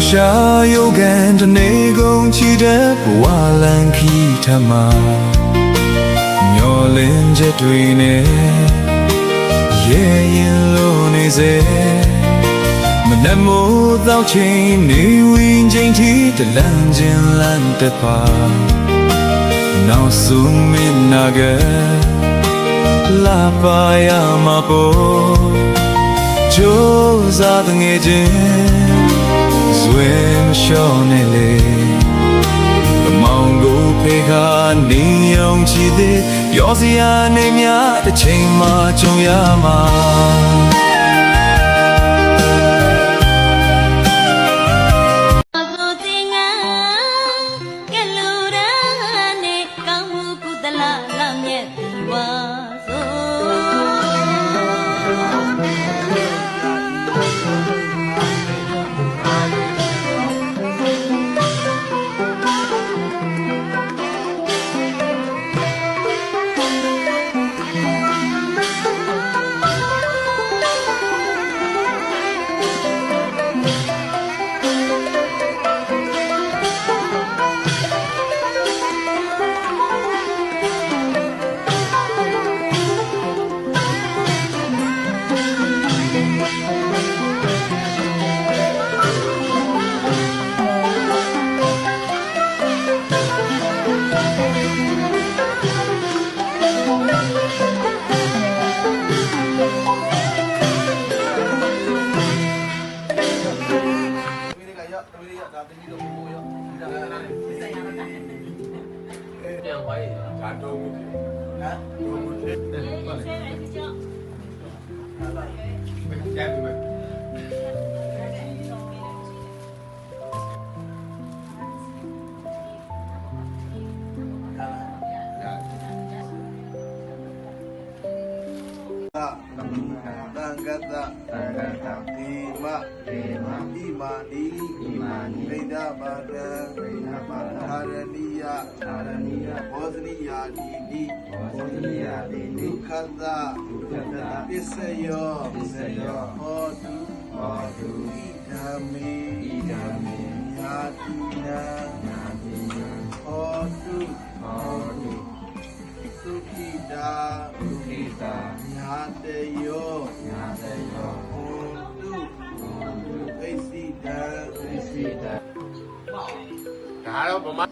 ရှာယုတ်ကန်တနေကုန်ချီတဲ့ဘဝလန်ခီထမမျောလင်းချက်တွေနဲ့ရဲရင်လို့နေစေမနှမိုးသောချင်းနေဝင်းချင်းတီတလန်းချင်းလန်းတပါနောက်ဆုံးမင်းနာကလာပါရမှာပေါ်ကြိုးစားတဲ့ငယ်ချင်းဇွဲမလျှော့နဲ့လေမောင်ကိုဖေခါနေအောင်ချီသေးပြောစရာနေများတစ်ချိန်မှကြုံရမှာသံဃတဒီမဣမာနိဗိဒဘာဒံသာရဏိယဘောဇနိယာတိနိဒုက္ခတပစ္စယောဟောတုဣဒာမေယာတိနာဟောတုသုခိတာညာတေယောဟောတုဣစိတံဒါတော့ဗမာ